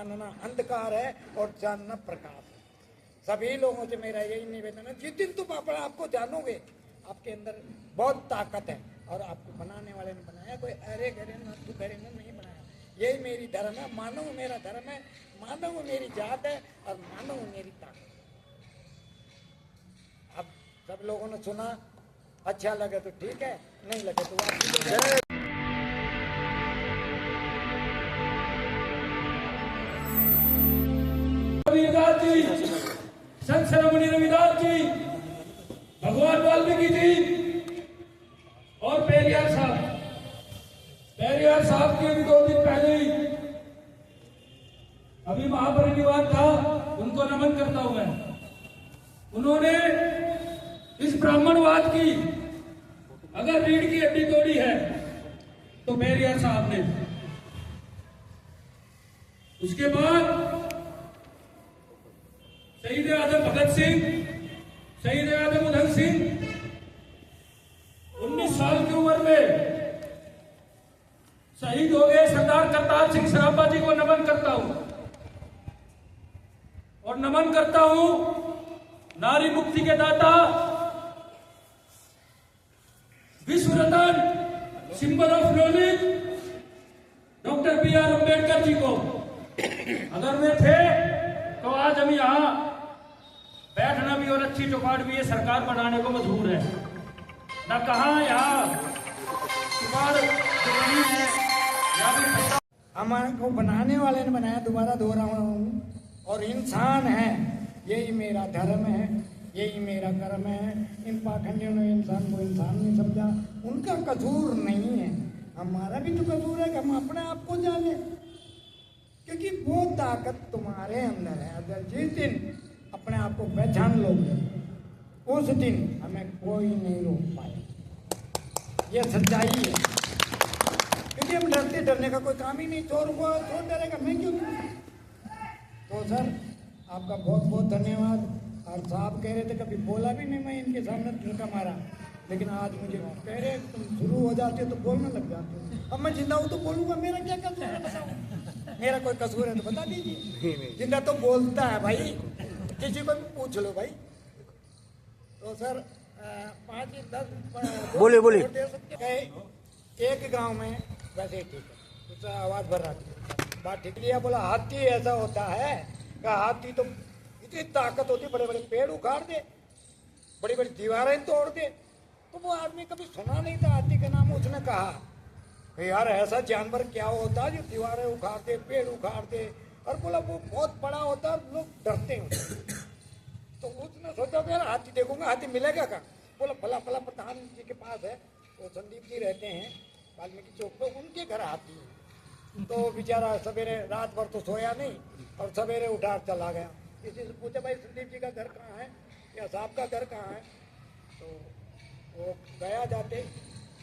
मानना अंधकार है और जानना प्रकाश है। सभी लोगों से मेरा यही निवेदन है, जिस दिन तुम अपने आप को जानोगे आपके अंदर बहुत ताकत है और आपको बनाने वाले ने बनाया, कोई अरे गरे न तू करे नहीं बनाया। यही मेरी धर्म है, मानव मेरा धर्म है, मानव मेरी जात है और मानव मेरी ताकत। अब सब लोगों ने सुना, अच्छा लगे तो ठीक है, नहीं लगे तो वापस। रविदास जी, संत शिरोमणि रविदास जी, भगवान वाल्मीकि जी और पेरियार साहब के भी 2 दिन पहले ही अभी महापरिनिर्वाण था, उनको नमन करता हूं मैं। उन्होंने इस ब्राह्मणवाद की अगर रीढ़ की हड्डी तोड़ी है तो पेरियार साहब ने। उसके बाद शहीद आजम भगत सिंह, शहीद आजम उधम सिंह 19 साल की उम्र में शहीद हो गए। सरदार करतार सिंह सराभा जी को नमन करता हूं और नमन करता हूं नारी मुक्ति के दाता, विश्व रत्न, symbol of knowledge doctor B.R. Ambedkar ji को। अगर वे थे तो आज हम यहाँ बैठना भी और अच्छी चौपाट भी है, सरकार बनाने को मजबूर है ना। कहा यहाँ चौपाट नहीं है या भी हमारे को बनाने वाले ने बनाया, दोबारा दोहरा हूँ, और इंसान है, यही मेरा धर्म है, यही मेरा कर्म है। इन पाखंडियों ने इंसान को इंसान नहीं समझा, उनका कसूर नहीं है, हमारा भी तो कसूर है कि हम अपने आप को जाने, क्योंकि वो ताकत तुम्हारे अंदर है। अगर जिस दिन अपने आप को पहचान लोगे उस दिन हमें कोई नहीं रोक पाए, ये सच्चाई है। क्योंकि हम डरने का कोई काम ही नहीं, चोर को चोर डरेगा, मैं क्यों? तो सर आपका बहुत बहुत धन्यवाद। और साहब कह रहे थे कभी बोला भी नहीं, मैं इनके सामने धक्का मारा, लेकिन आज मुझे कह रहे तुम शुरू हो जाते हो तो बोलने लग जाते हो। अब मैं जिंदा हूँ तो बोलूंगा, मेरा क्या कसूर है बताओ? मेरा कोई कसूर है तो बता दीजिए। जिंदा तो बोलता है भाई, किसी को भी पूछ लो भाई। तो सर 5-10 बोले एक गांव में वैसे ही ठीक है, तो आवाज भर रहा थी, बात ठीक लिया। बोला हाथी ऐसा होता है कि हाथी तो इतनी ताकत होती, बड़े बड़े पेड़ उखाड़ दे, बड़ी बड़ी दीवारें तोड़ दे। तो वो आदमी कभी सुना नहीं था हाथी का नाम, उसने कहा यार ऐसा जानवर क्या होता है जो दीवारें उखाड़ दे, पेड़ उखाड़ दे, और बोला वो बहुत बड़ा होता है, लोग डरते हैं। तो उसने सोचा यार हाथी देखूंगा, हाथी मिलेगा क्या? बोला फला फला प्रधान जी के पास है, वो संदीप जी रहते हैं वाल्मीकि चौक पर, उनके घर हाथी है। तो बेचारा सवेरे रात भर तो सोया नहीं और सवेरे उठा चला गया। किसी से पूछा भाई संदीप जी का घर कहाँ है या साहब का घर कहाँ है? तो वो गया, जाते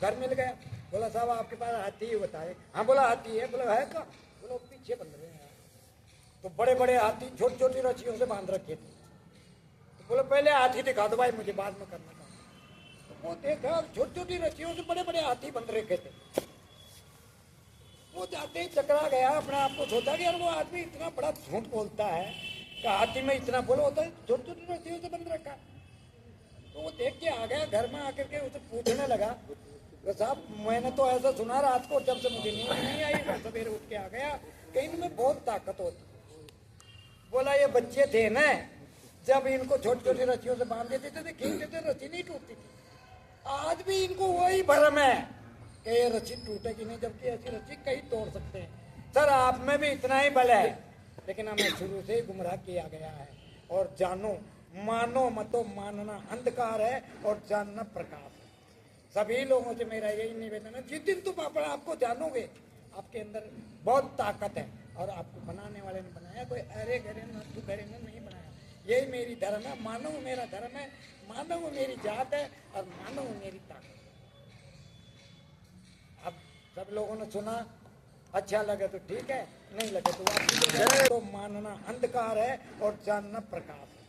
घर मिल गया। बोला साहब आपके पास हाथी ही बताए? हाँ बोला हाथी है। बोला है क्या? बोला पीछे बंध रहे हैं। तो बड़े बड़े हाथी छोटी छोटी रस्सियों से बांध रखे थे। तो बोला पहले हाथी दिखा दो भाई, मुझे बाद में करना था। तो वो देखा छोटी छोटी रस्सियों से बड़े बड़े हाथी बंध रखे थे। वो जाते ही चकरा गया, अपने आप को सोचा कि यार वो आदमी इतना बड़ा झूठ बोलता है कि हाथी में इतना बोला होता है, छोटी छोटी रस्सियों से बंध रखा। तो वो देख के आ गया, घर में आकर के उसे पूछने लगा तो साहब मैंने तो ऐसा सुना रात को, जब से मुझे नींद नहीं आई, मैं सवेरे उठ के आ गया कि इनमें बहुत ताकत होती। बोला ये बच्चे थे ना, जब इनको छोटी छोटी रस्सियों से बांध देते थे, खींचते थे, रस्सी नहीं टूटती थी। आज भी इनको वही भ्रम है कि ये रस्सी टूटेगी नहीं, जबकि ऐसी रस्सी कहीं तोड़ सकते हैं। सर आप में भी इतना ही बल है, लेकिन हमें शुरू से ही गुमराह किया गया है। और जानो मानो मतो मानना अंधकार है और जानना प्रकाश है। सभी लोगों से मेरा यही निवेदन है, जिस दिन तुम अपने आप को जानोगे आपके अंदर बहुत ताकत है और आपको बनाने वाले ने बनाया, कोई अरे गरे न तू करे नहीं बनाया। यही मेरी धर्म है, मानव मेरा धर्म है, मानव मेरी जात है और मानव मेरी ताकत। अब सब लोगों ने सुना, अच्छा लगे तो ठीक है, नहीं लगे तो वापस। तो मानना अंधकार है और जानना प्रकाश है।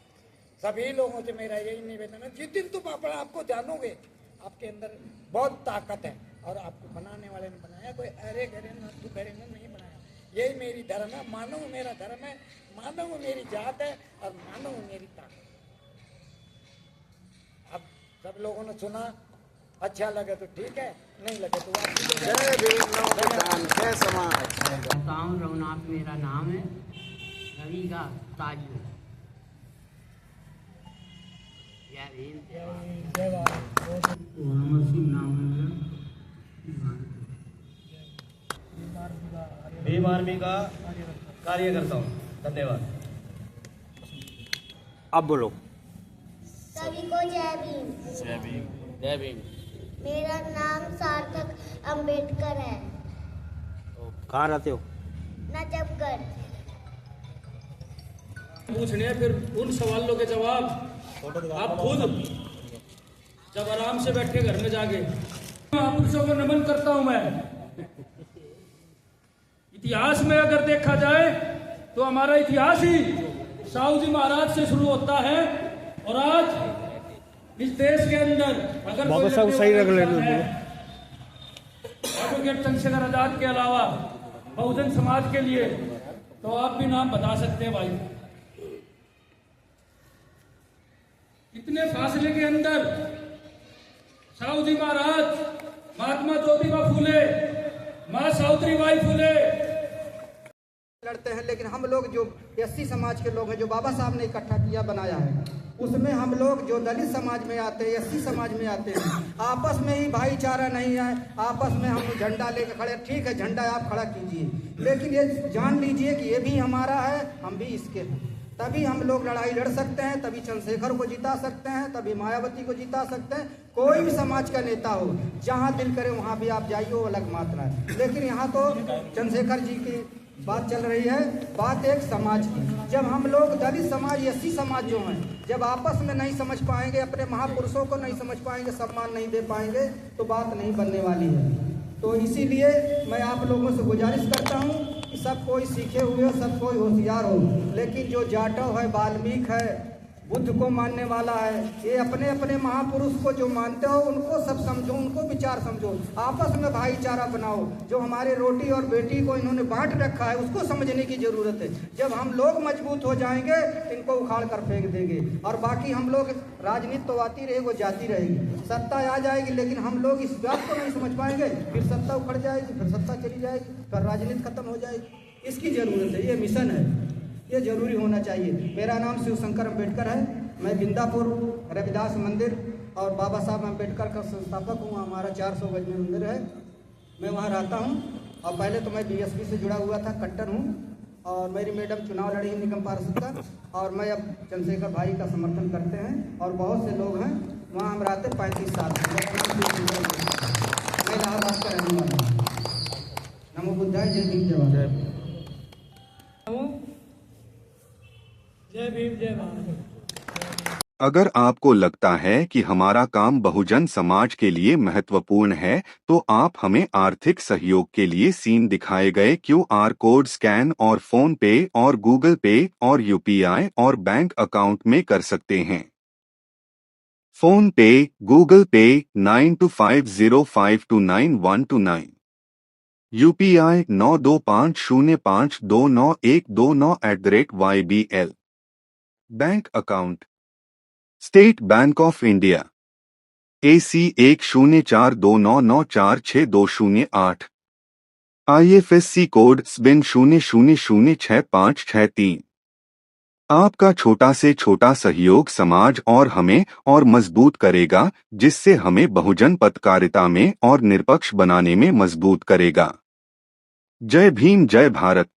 सभी लोगों से मेरा यही निवेदन है, जिस दिन तुम अपने आप को जानोगे आपके अंदर बहुत ताकत है और आपको बनाने वाले ने बनाया, कोई अरे गरे न तू करे नहीं बनाया। यही मेरी धर्म है। मानव मेरा धर्म है, मानव मेरी जात है और मानव मेरी ताकत। अब सब लोगों ने सुना, अच्छा लगे तो ठीक है, नहीं लगे तो जय भीम, नवोत्थान, जय समाज। बताऊं, रघुनाथ मेरा नाम है, रवि का ताजू। जय भीम। जय भारत। नाम है भीम आर्मी का कार्य करता हूँ। धन्यवाद। अब बोलो। सभी को जय भीम। जय भीम। जय भीम। मेरा नाम सार्थक अंबेडकर है, कहाँ रहते हो? नजफगढ़। पूछने हैं, फिर उन सवालों के जवाब आप खुद जब आराम से बैठे घर में जाके। महापुरुषों को नमन करता हूं मैं। इतिहास में अगर देखा जाए तो हमारा इतिहास ही साहू जी महाराज से शुरू होता है, और आज इस देश के अंदर अगर कोई सही रख ले एडवोकेट चंद्रशेखर आजाद के अलावा बहुजन समाज के लिए, तो आप भी नाम बता सकते हैं भाई। इतने फासले के अंदर साहू जी महाराज, महात्मा ज्योतिबा फूले, मां सावित्रीबाई फूले लड़ते हैं, लेकिन हम लोग जो एससी समाज के लोग हैं, जो बाबा साहब ने इकट्ठा किया बनाया है, उसमें हम लोग जो दलित समाज में आते हैं, एससी समाज में आते हैं, आपस में ही भाईचारा नहीं है। आपस में हम झंडा लेकर खड़े, ठीक है झंडा आप खड़ा कीजिए, लेकिन ये जान लीजिए कि ये भी हमारा है, हम भी इसके हैं। तभी हम लोग लड़ाई लड़ सकते हैं, तभी चंद्रशेखर को जिता सकते हैं, तभी मायावती को जिता सकते हैं। कोई भी समाज का नेता हो, जहाँ दिल करे वहाँ भी आप जाइए, वो अलग मात्रा है। लेकिन यहाँ तो चंद्रशेखर जी की बात चल रही है, बात एक समाज की। जब हम लोग दलित समाज, एससी समाज जो हैं, जब आपस में नहीं समझ पाएंगे, अपने महापुरुषों को नहीं समझ पाएंगे, सम्मान नहीं दे पाएंगे, तो बात नहीं बनने वाली है। तो इसीलिए मैं आप लोगों से गुजारिश करता हूँ कि सब कोई सीखे हुए हो, सब कोई होशियार हो, लेकिन जो जाटव है, वाल्मीकि है, बुद्ध को मानने वाला है, ये अपने अपने महापुरुष को जो मानते हो उनको सब समझो, उनको विचार समझो, आपस में भाईचारा बनाओ। जो हमारे रोटी और बेटी को इन्होंने बांट रखा है, उसको समझने की जरूरत है। जब हम लोग मजबूत हो जाएंगे, इनको उखाड़ कर फेंक देंगे, और बाकी हम लोग, राजनीति तो आती रहेगी, वो जाती रहेगी, सत्ता आ जाएगी, लेकिन हम लोग इस बात को नहीं समझ पाएंगे, फिर सत्ता उखड़ जाएगी, फिर सत्ता चली जाएगी, फिर राजनीति खत्म हो जाएगी। इसकी जरूरत है, ये मिशन है, ये जरूरी होना चाहिए। मेरा नाम शिव शंकर अम्बेडकर है, मैं बिंदापुर रविदास मंदिर और बाबा साहब अम्बेडकर का संस्थापक हूँ। हमारा 400 गज में मंदिर है, मैं वहाँ रहता हूँ। और पहले तो मैं बीएसपी से जुड़ा हुआ था, कट्टर हूँ, और मेरी मैडम चुनाव लड़ी निगम पार्षद का, और मैं अब चंद्रशेखर भाई का समर्थन करते हैं, और बहुत से लोग हैं वहाँ। हम रहते 35 साल, मैं इलाहाबाद का रहने वाला हूँ। नमो बुद्धाय, जय भीम, जय भारत। जय भीम, जय भारत। अगर आपको लगता है कि हमारा काम बहुजन समाज के लिए महत्वपूर्ण है, तो आप हमें आर्थिक सहयोग के लिए सीन दिखाए गए QR कोड स्कैन और फोन पे और गूगल पे और UPI और बैंक अकाउंट में कर सकते हैं। फोन पे, गूगल पे 9250529129, UPI 9250529129@YBL। Bank account state bank of India AC 1042994628, IFSC code SBIN 00066563। आपका छोटा से छोटा सहयोग समाज और हमें और मजबूत करेगा, जिससे हमें बहुजन पत्रकारिता में और निष्पक्ष बनाने में मजबूत करेगा। जय भीम, जय भारत।